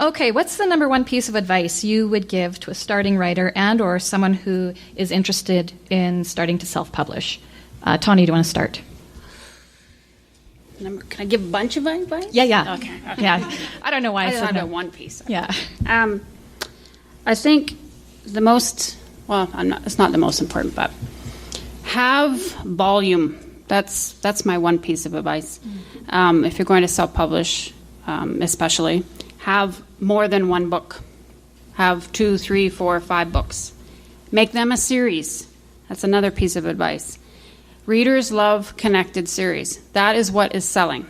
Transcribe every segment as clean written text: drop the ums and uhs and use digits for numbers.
Okay, what's the number one piece of advice you would give to a starting writer and or someone who is interested in starting to self-publish? Tawny, do you want to start? Can I give a bunch of advice? Yeah. Okay. Yeah. I don't know why I said no. one piece. Yeah. I think the most, it's not the most important, but have volume. That's my one piece of advice. If you're going to self-publish, especially, have more than one book. Have 2, 3, 4, 5 books. Make them a series. That's another piece of advice. Readers love connected series. That is what is selling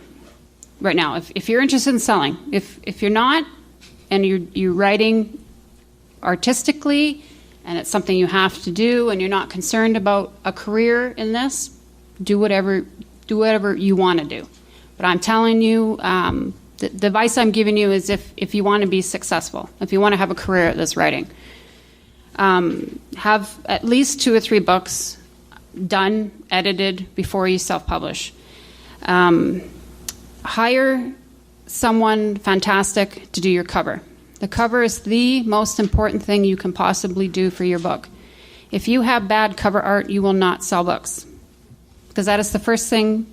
right now. If you're interested in selling, if you're not, and you're writing artistically, and it's something you have to do, and you're not concerned about a career in this, do whatever you want to do. But I'm telling you, the advice I'm giving you is if you want to be successful, if you want to have a career at this writing, have at least 2 or 3 books done, edited before you self-publish. Hire someone fantastic to do your cover. The cover is the most important thing you can possibly do for your book. If you have bad cover art, you will not sell books, because that is the first thing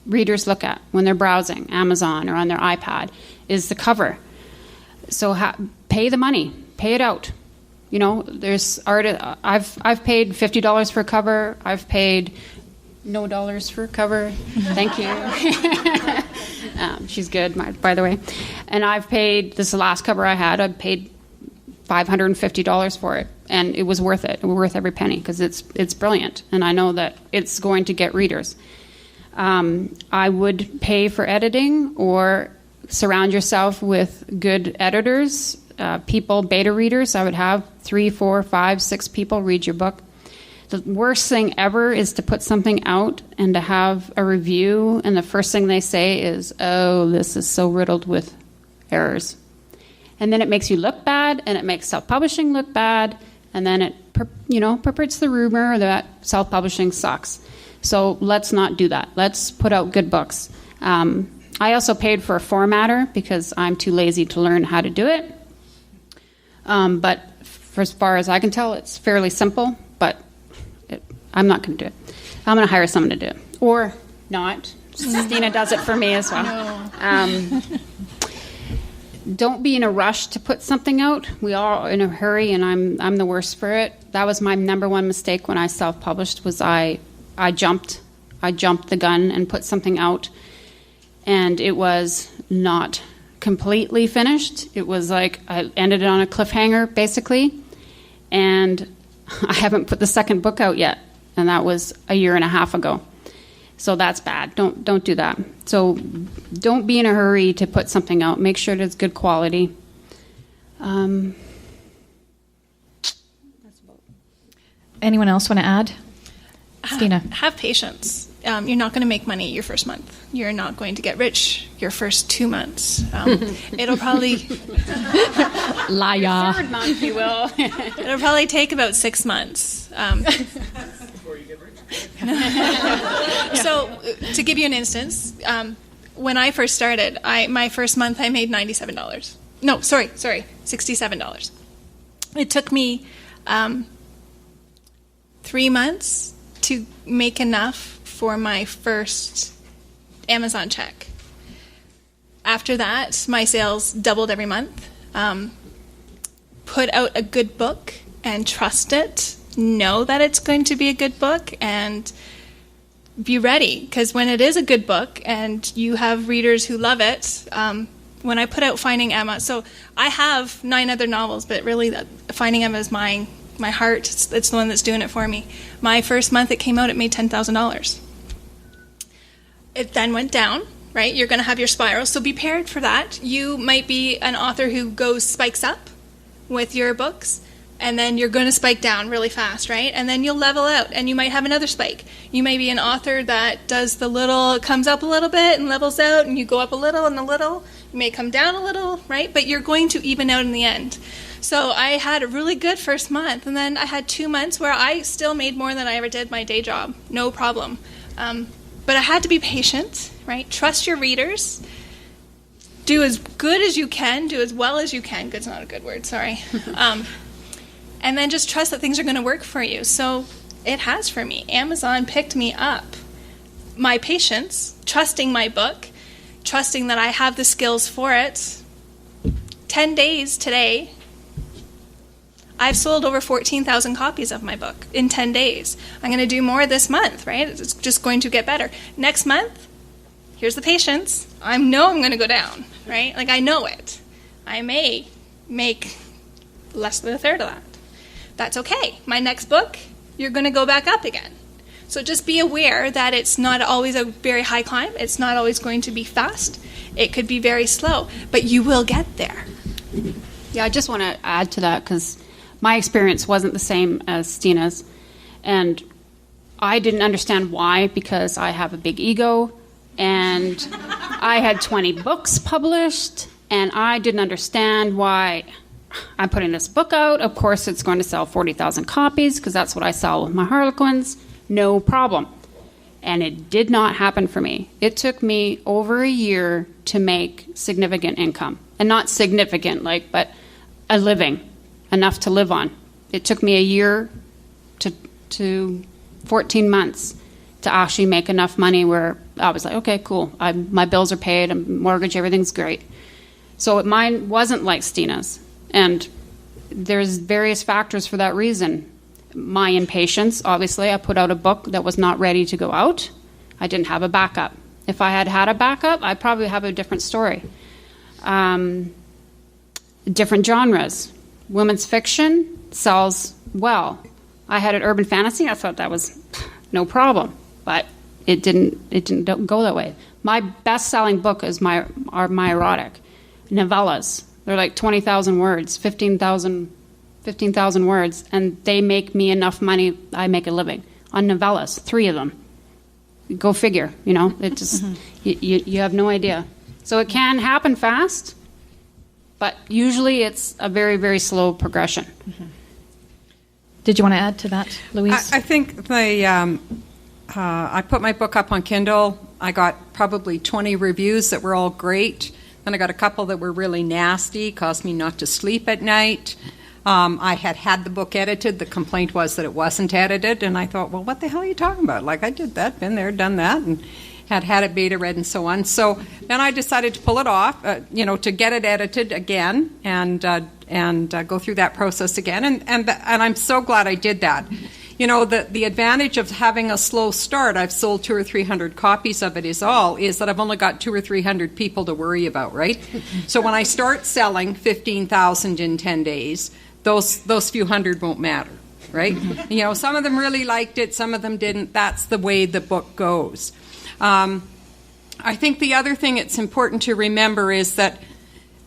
readers look at when they're browsing Amazon or on their iPad, is the cover. So pay the money, pay it out. You know, there's art. I've paid $50 for a cover. I've paid no dollars for a cover. Thank you. She's good, by the way. And I've paid, this is the last cover I had, I paid $550 for it. And it was worth it. It was worth every penny, because it's brilliant. And I know that it's going to get readers. I would pay for editing, or surround yourself with good editors, people, beta readers. I would have 3, 4, 5, 6 people read your book. The worst thing ever is to put something out and to have a review, and the first thing they say is, "Oh, this is so riddled with errors." And then it makes you look bad, and it makes self-publishing look bad, and then it perpetuates the rumor that self-publishing sucks. So let's not do that. Let's put out good books. I also paid for a formatter because I'm too lazy to learn how to do it. But for as far as I can tell, it's fairly simple, but I'm not going to do it. I'm going to hire someone to do it. Or not. Steena does it for me as well. No. Don't be in a rush to put something out. We all are in a hurry, and I'm the worst for it. That was my number one mistake when I self-published, was I jumped the gun and put something out, and it was not completely finished. It was like I ended it on a cliffhanger, basically, and I haven't put the second book out yet, and that was a year and a half ago. So that's bad. Don't do that. So don't be in a hurry to put something out. Make sure that it's good quality. Anyone else want to add? Steena. Have patience. You're not going to make money your first month. You're not going to get rich your first 2 months. It'll probably... Liar. Third month, you will. It'll probably take about 6 months. Before you get rich. So, to give you an instance, when I first started, my first month I made $97. No, sorry, $67. It took me 3 months to make enough for my first Amazon check. After that, my sales doubled every month. Put out a good book and trust it. Know that it's going to be a good book and be ready. Because when it is a good book and you have readers who love it, when I put out Finding Emma, so I have 9 other novels, but really Finding Emma is my heart. It's the one that's doing it for me. My first month it came out, it made $10,000. It then went down, right? You're going to have your spiral, so be prepared for that. You might be an author who spikes up with your books, and then you're going to spike down really fast, right? And then you'll level out, and you might have another spike. You may be an author that does comes up a little bit and levels out, and you go up a little and a little. You may come down a little, right? But you're going to even out in the end. So I had a really good first month, and then I had 2 months where I still made more than I ever did my day job. No problem. But I had to be patient, right? Trust your readers. do as good as you can, do as well as you can. Good's not a good word, sorry. And then just trust that things are going to work for you. So it has for me. Amazon picked me up. My patience, trusting my book, trusting that I have the skills for it. 10 days today, I've sold over 14,000 copies of my book in 10 days. I'm going to do more this month, right? It's just going to get better. Next month, here's the patience. I know I'm going to go down, right? Like, I know it. I may make less than a third of that. That's okay. My next book, you're going to go back up again. So just be aware that it's not always a very high climb. It's not always going to be fast. It could be very slow, but you will get there. Yeah, I just want to add to that because my experience wasn't the same as Steena's, and I didn't understand why, because I have a big ego, and I had 20 books published, and I didn't understand why I'm putting this book out. Of course, it's going to sell 40,000 copies because that's what I sell with my Harlequins. No problem. And it did not happen for me. It took me over a year to make significant income. And not significant, but a living. Enough to live on. It took me a year to 14 months to actually make enough money where I was like, okay, cool. My bills are paid, mortgage, everything's great. So mine wasn't like Steena's. And there's various factors for that reason. My impatience, obviously, I put out a book that was not ready to go out. I didn't have a backup. If I had had a backup, I'd probably have a different story. Different genres. Women's fiction sells well. I had an urban fantasy. I thought that was no problem, but it didn't go that way. My best-selling book is my erotic novellas. They're like 20,000 words, 15,000 words, and they make me enough money. I make a living on novellas, 3 of them. Go figure. It just you have no idea. So it can happen fast. But usually it's a very, very slow progression. Mm-hmm. Did you want to add to that, Louise? I think I put my book up on Kindle. I got probably 20 reviews that were all great. Then I got a couple that were really nasty, caused me not to sleep at night. I had the book edited. The complaint was that it wasn't edited. And I thought, well, what the hell are you talking about? I did that, been there, done that, and had it beta read and so on. So then I decided to pull it off, to get it edited again and go through that process again. And I'm so glad I did that. The advantage of having a slow start, I've sold 200 or 300 copies of it is that I've only got 200 or 300 people to worry about, right? So when I start selling 15,000 in 10 days, those few hundred won't matter, right? Some of them really liked it, some of them didn't. That's the way the book goes. I think the other thing it's important to remember is that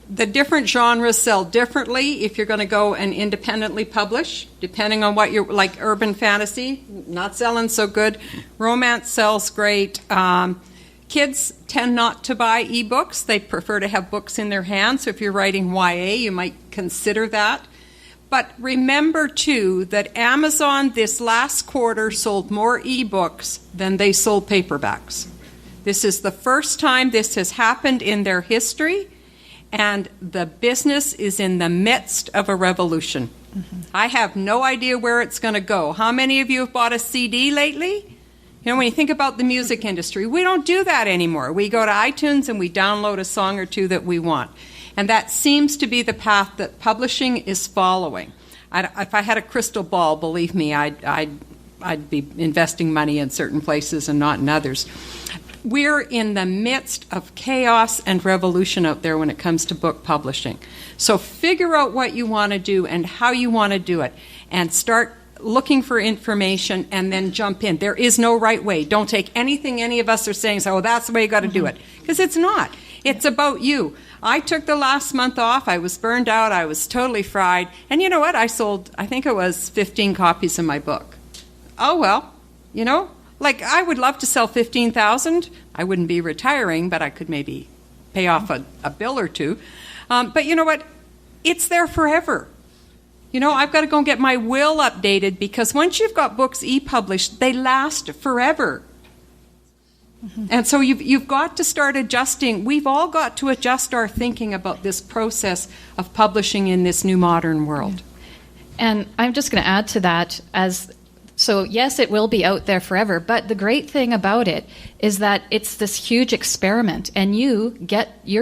the different genres sell differently if you're going to go and independently publish, depending on what you're, like urban fantasy, not selling so good. Romance sells great. Kids tend not to buy ebooks. They prefer to have books in their hands. So if you're writing YA, you might consider that. But remember, too, that Amazon this last quarter sold more ebooks than they sold paperbacks. This is the first time this has happened in their history, and the business is in the midst of a revolution. Mm-hmm. I have no idea where it's going to go. How many of you have bought a CD lately? When you think about the music industry, we don't do that anymore. We go to iTunes and we download a song or two that we want. And that seems to be the path that publishing is following. If I had a crystal ball, believe me, I'd be investing money in certain places and not in others. We're in the midst of chaos and revolution out there when it comes to book publishing. So figure out what you want to do and how you want to do it, and start looking for information and then jump in. There is no right way. Don't take anything any of us are saying, so, that's the way you got to do it. Because it's not. It's about you. I took the last month off. I was burned out. I was totally fried. And you know what? I sold, I think it was 15 copies of my book. Oh, well, I would love to sell 15,000. I wouldn't be retiring, but I could maybe pay off a bill or two. But you know what? It's there forever. I've got to go and get my will updated, because once you've got books e-published, they last forever. And so you've got to start adjusting. We've all got to adjust our thinking about this process of publishing in this new modern world. And I'm just going to add to that so yes, it will be out there forever, but the great thing about it is that it's this huge experiment, and you're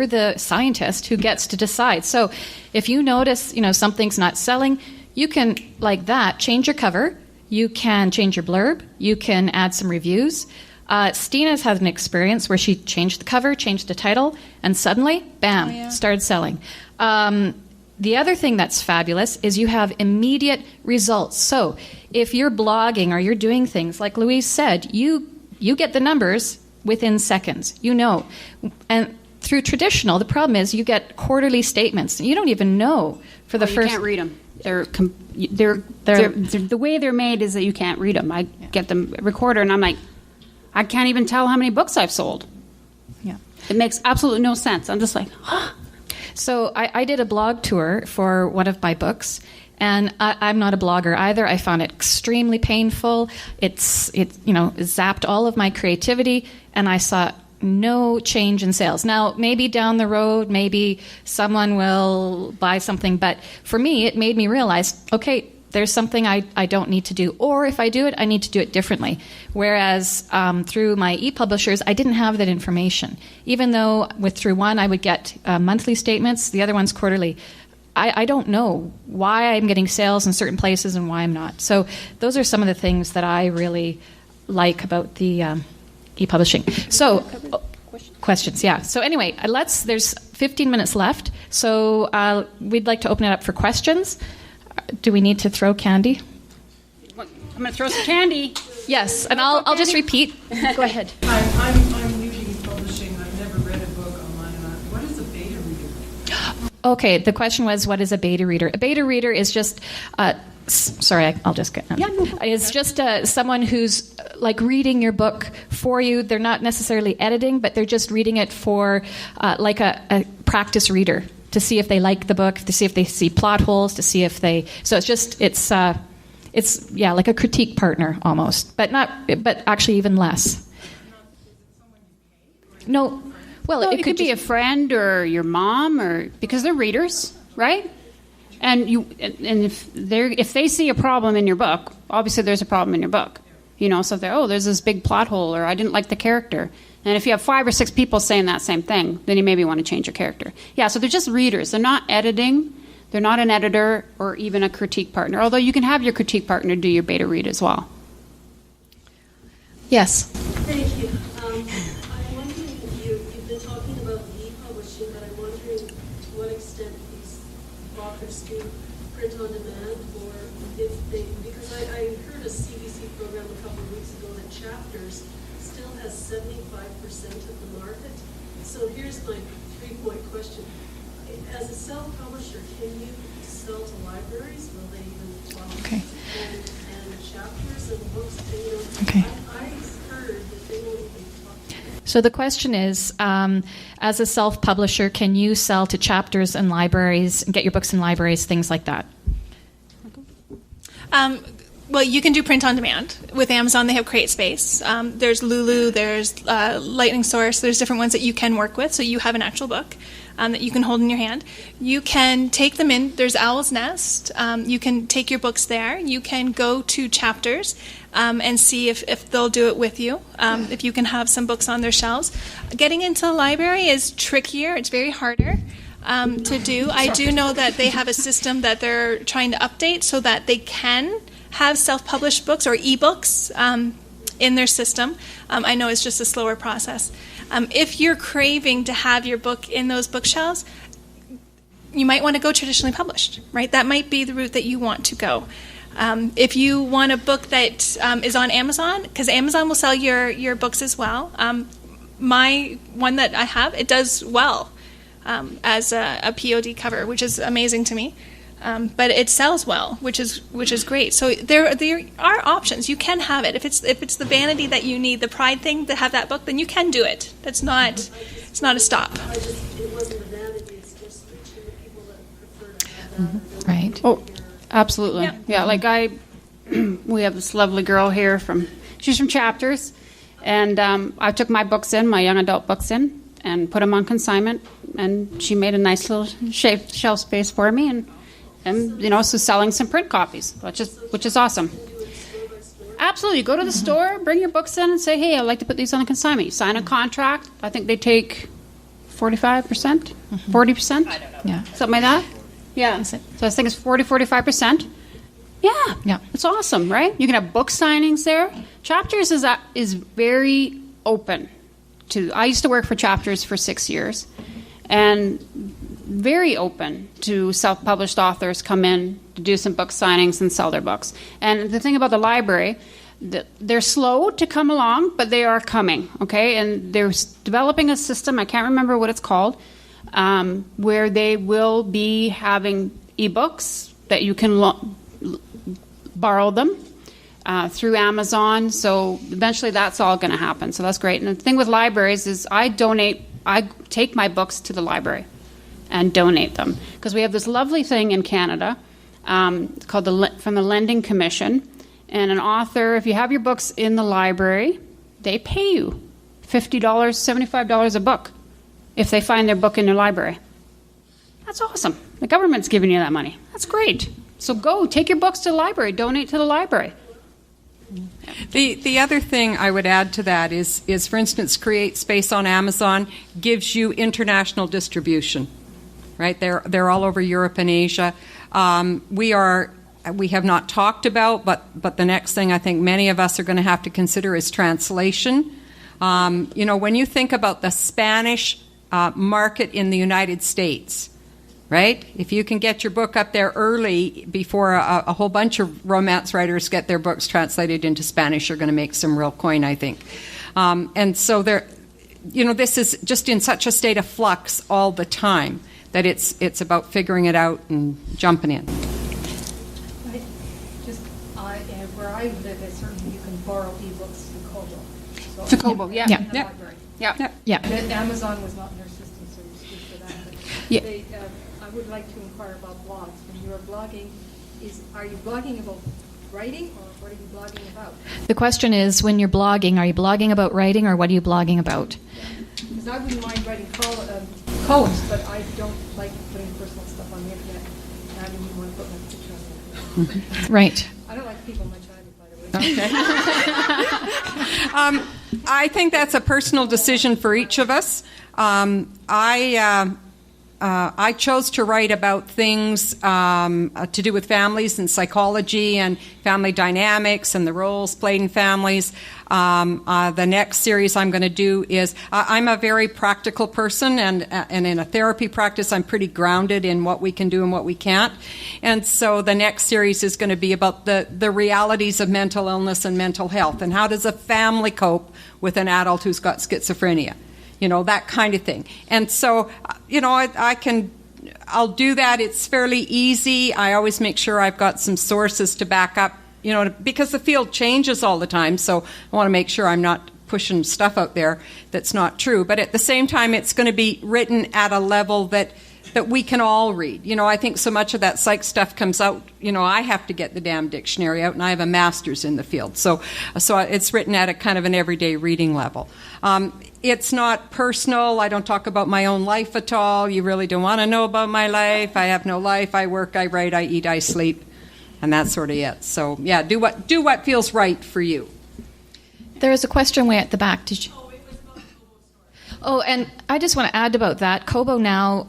the scientist who gets to decide. So if you notice, something's not selling, you can, like that, change your cover, you can change your blurb, you can add some reviews. Steena's had an experience where she changed the cover, changed the title, and suddenly, bam, started selling. The other thing that's fabulous is you have immediate results. So if you're blogging or you're doing things, like Louise said, you get the numbers within seconds, And through traditional, the problem is you get quarterly statements. You don't even know for the first... You can't read them. They're the way they're made is that you can't read them. I get them recorder, and I'm like, I can't even tell how many books I've sold. Yeah. It makes absolutely no sense. I'm just like, huh. So I did a blog tour for one of my books, and I'm not a blogger either. I found it extremely painful. It zapped all of my creativity, and I saw no change in sales. Now, maybe down the road, maybe someone will buy something, but for me, it made me realize, okay, there's something I don't need to do. Or if I do it, I need to do it differently. Whereas through my e-publishers, I didn't have that information. Even though through one, I would get monthly statements, the other one's quarterly. I don't know why I'm getting sales in certain places and why I'm not. So those are some of the things that I really like about the e-publishing. So questions, yeah. So anyway, there's 15 minutes left. So we'd like to open it up for questions. Do we need to throw candy? I'm going to throw some candy. Yes, and I'll just repeat. Go ahead. I'm new to e-publishing. I've never read a book online. What is a beta reader? Okay, the question was, what is a beta reader? A beta reader is just... I'll just get... It's just someone who's like reading your book for you. They're not necessarily editing, but they're just reading it for like a practice reader, to see if they like the book, to see if they see plot holes, to see if they... So it's like a critique partner almost, but actually even less. No, well, it could be a friend or your mom, or because they're readers, right? And if they see a problem in your book, obviously there's a problem in your book, So if there's this big plot hole, or I didn't like the character. And if you have 5 or 6 people saying that same thing, then you maybe want to change your character. Yeah, so they're just readers. They're not editing. They're not an editor or even a critique partner, although you can have your critique partner do your beta read as well. Yes. Thank you. I'm wondering, you've been talking about the e-publishing, but I'm wondering to what extent these authors do print on demand, or if they... Because I heard a CBC program a couple of weeks ago that Chapters still has 75% of the market. So here's my 3-point question. As a self-publisher, can you sell to libraries? Will they even talk? Okay. And Chapters and books? Okay. I heard that they won't even talk. So the question is, as a self-publisher, can you sell to Chapters and libraries, get your books in libraries, things like that? Well, you can do print on demand. With Amazon, they have CreateSpace. There's Lulu, there's Lightning Source, there's different ones that you can work with, so you have an actual book that you can hold in your hand. You can take them in. There's Owl's Nest. You can take your books there. You can go to Chapters and see if they'll do it with you, if you can have some books on their shelves. Getting into a library is trickier. It's very harder to do. I do know that they have a system that they're trying to update so that they can have self-published books or ebooks in their system. I know it's just a slower process. If you're craving to have your book in those bookshelves, you might want to go traditionally published, right? That might be the route that you want to go. If you want a book that is on Amazon, because Amazon will sell your books as well. My one that I have, it does well as a POD cover, which is amazing to me. But it sells well, which is great. So there are options. You can have it. If it's the vanity that you need, the pride thing to have that book, then you can do it. It's not a stop. It wasn't the vanity. It's just reaching the people that prefer to have that. Right. Oh, absolutely. Yeah. Like we have this lovely girl here she's from Chapters, And I took my books in, my young adult books in, and put them on consignment. And she made a nice little shelf space for me, and so selling some print copies, which is awesome. Absolutely. Go to the store, bring your books in, and say, hey, I'd like to put these on a consignment. You sign a contract. I think they take 45%, 40%? I don't know. Yeah. Something like that? Yeah. So I think it's 45%. Yeah. It's awesome, right? You can have book signings there. Chapters is very open to. I used to work for Chapters for 6 years, and very open to self-published authors come in to do some book signings and sell their books. And the thing about the library, they're slow to come along, but they are coming, okay? And they're developing a system, I can't remember what it's called, where they will be having ebooks that you can borrow them through Amazon. So eventually that's all going to happen. So that's great. And the thing with libraries is I take my books to the library and donate them, because we have this lovely thing in Canada called from the Lending Commission, and an author, if you have your books in the library, they pay you $50, $75 a book if they find their book in your library. That's awesome. The government's giving you that money. That's great. So go take your books to the library, donate to the library. The other thing I would add to that is for instance, Create Space on Amazon gives you international distribution. Right, they're all over Europe and Asia. We have not talked about, but the next thing I think many of us are going to have to consider is translation. When you think about the Spanish market in the United States, right? If you can get your book up there early before a whole bunch of romance writers get their books translated into Spanish, you're going to make some real coin, I think. And so this is just in such a state of flux all the time that it's about figuring it out and jumping in. Where I live, is certainly you can borrow ebooks to CaRWA. So To CaRWA, yeah. in the library. Yeah. Amazon was not in their system, so you speak for that. But I would like to inquire about blogs. When you are blogging, are you blogging about writing, or what are you blogging about? The question is, when you're blogging, are you blogging about writing, or what are you blogging about? Because I wouldn't mind writing columns, but I don't like putting personal stuff on the internet. And I didn't even want to put my picture on there. Right. I don't like people much either, by the way. Okay. I think that's a personal decision for each of us. I chose to write about things to do with families and psychology and family dynamics and the roles played in families. The next series I'm going to do is, I'm a very practical person, and in a therapy practice I'm pretty grounded in what we can do and what we can't. And so the next series is going to be about the realities of mental illness and mental health, and how does a family cope with an adult who's got schizophrenia. That kind of thing. And so, I'll do that. It's fairly easy. I always make sure I've got some sources to back up, because the field changes all the time. So I want to make sure I'm not pushing stuff out there that's not true. But at the same time, it's going to be written at a level that we can all read. I think so much of that psych stuff comes out, I have to get the damn dictionary out, and I have a master's in the field. So it's written at a kind of an everyday reading level. It's not personal. I don't talk about my own life at all. You really don't want to know about my life. I have no life. I work, I write, I eat, I sleep, and that's sort of it. So, yeah, do what feels right for you. There is a question way at the back. Did you? Oh, and I just want to add about that. Kobo now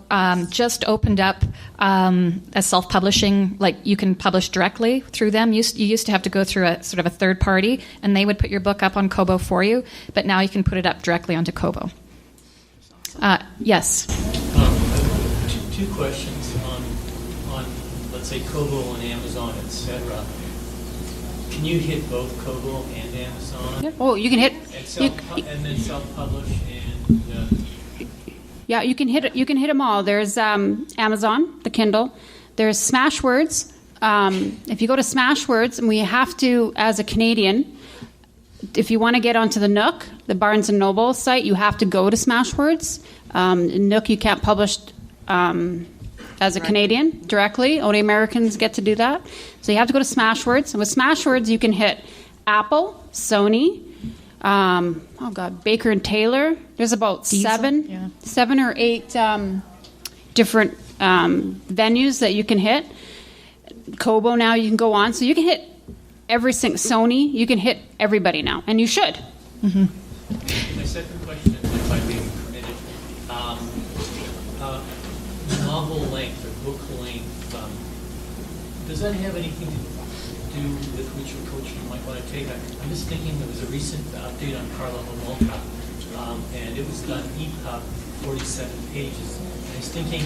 just opened up a self-publishing, like you can publish directly through them. You used to have to go through a sort of a third party, and they would put your book up on Kobo for you, but now you can put it up directly onto Kobo. Yes? Two questions on, let's say, Kobo and Amazon, etc. Can you hit both Kobo and Amazon? Yeah. Oh, you can hit... And then self-publish and... Yeah, you can hit them all. There's Amazon, the Kindle. There's Smashwords. If you go to Smashwords, and we have to, as a Canadian, if you want to get onto the Nook, the Barnes & Noble site, you have to go to Smashwords. Nook, you can't publish as a Canadian directly. Only Americans get to do that. So you have to go to Smashwords. And with Smashwords, you can hit Apple, Sony, Baker and Taylor. There's about seven or eight different venues that you can hit. Kobo now you can go on, so you can hit every single Sony. You can hit everybody now, and you should. My second question, if I may be permitted, novel length or book length, does that have anything to do with which approach you might want to take? I'm just thinking there was a recent update on CaRWA Homolka, and it was done EPUB 47 pages. And I was thinking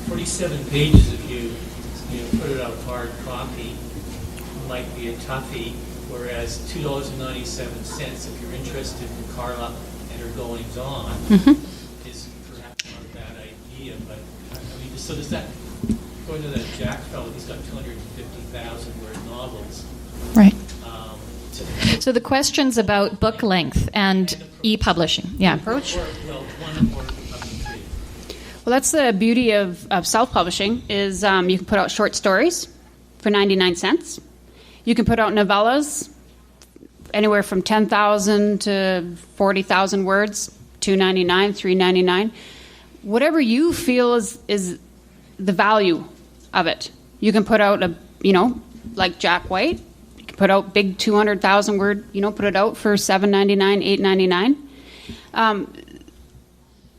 47 pages if you put it out hard copy might be a toughie, whereas $2.97 if you're interested in CaRWA and her goings on is perhaps not a bad idea. But I mean, so does that go to that Jack fellow? He's got 250,000 word novels. Right. So the question's about book length and e-publishing. Yeah. Approach. One or three. Well, that's the beauty of self-publishing is you can put out short stories for 99 cents. You can put out novellas anywhere from 10,000 to 40,000 words, $2.99, $3.99. Whatever you feel is the value of it. You can put out like Jack White. You can put out big 200,000 word. Put it out for $7.99, $8.99.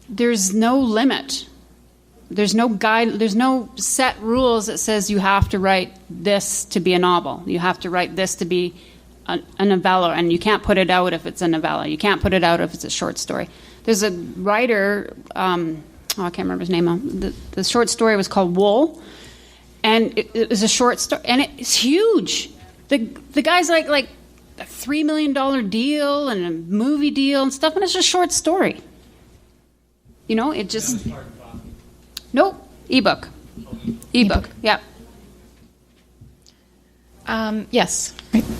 There's no limit. There's no guide. There's no set rules that says you have to write this to be a novel. You have to write this to be a novella, and you can't put it out if it's a novella. You can't put it out if it's a short story. There's a writer. I can't remember his name. The short story was called Wool, and it was a short story, and it's huge. The guy's like a $3 million deal and a movie deal and stuff, and it's just a short story. It just. Nope, ebook. Ebook, yeah. Yes. Right. Do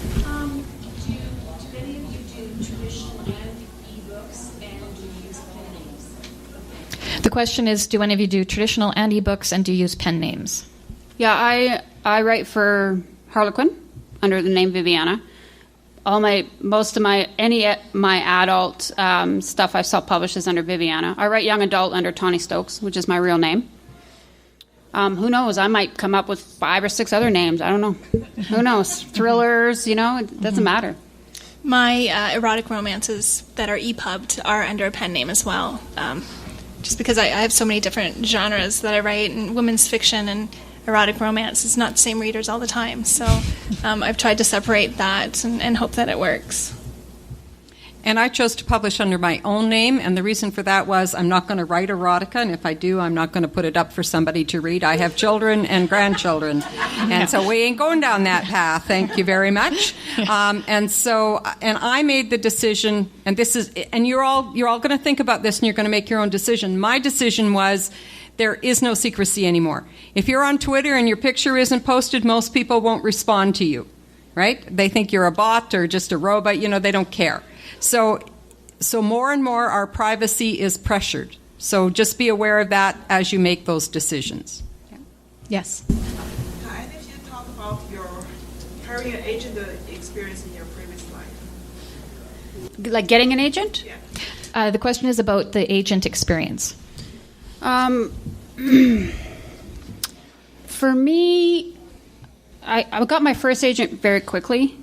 any of you do traditional and ebooks, and do you use pen names? The question is, do any of you do traditional and ebooks, and do you use pen names? Yeah, I write for Harlequin under the name Viviana. Most of my adult stuff I self-publish is under Viviana. I write young adult under Tawny Stokes, which is my real name. Who knows? I might come up with 5 or 6 other names. I don't know. Who knows? Thrillers, it doesn't matter. My erotic romances that are EPUB'd are under a pen name as well. Just because I have so many different genres that I write, and women's fiction and erotic romance is not the same readers all the time. So I've tried to separate that and hope that it works. And I chose to publish under my own name, and the reason for that was I'm not going to write erotica, and if I do, I'm not going to put it up for somebody to read. I have children and grandchildren, and so we ain't going down that path. Thank you very much. And I made the decision, and you're all going to think about this, and you're going to make your own decision. My decision was there is no secrecy anymore. If you're on Twitter and your picture isn't posted, most people won't respond to you, right? They think you're a bot or just a robot. They don't care. So more and more our privacy is pressured. So just be aware of that as you make those decisions. Yes. And if you talk about your having an agent experience in your previous life. Like getting an agent? Yeah. The question is about the agent experience. For me, I got my first agent very quickly.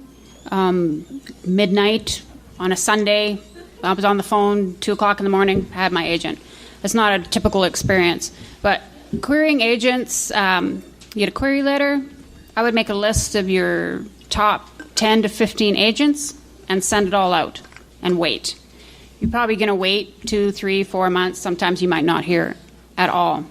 Midnight on a Sunday, I was on the phone, 2 o'clock in the morning, had my agent. It's not a typical experience. But querying agents, you get a query letter. I would make a list of your top 10 to 15 agents and send it all out and wait. You're probably going to wait 2, 3, 4 months. Sometimes you might not hear at all.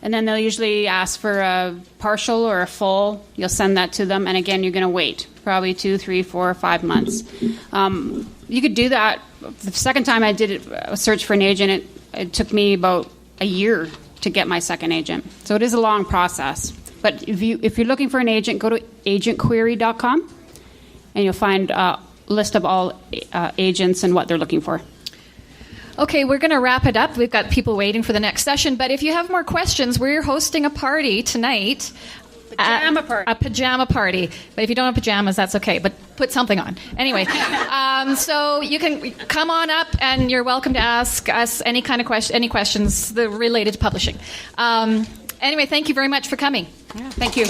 And then they'll usually ask for a partial or a full. You'll send that to them, and again, you're going to wait probably 2, 3, 4, 5 months. You could do that. The second time I did a search for an agent, it took me about a year to get my second agent. So it is a long process. But if you're looking for an agent, go to agentquery.com, and you'll find a list of all agents and what they're looking for. Okay, we're going to wrap it up. We've got people waiting for the next session. But if you have more questions, we're hosting a party tonight Pajama party. A pajama party. But if you don't have pajamas, that's okay. But put something on. Anyway, so you can come on up, and you're welcome to ask us any kind of any questions related to publishing. Anyway, thank you very much for coming. Yeah, thank you.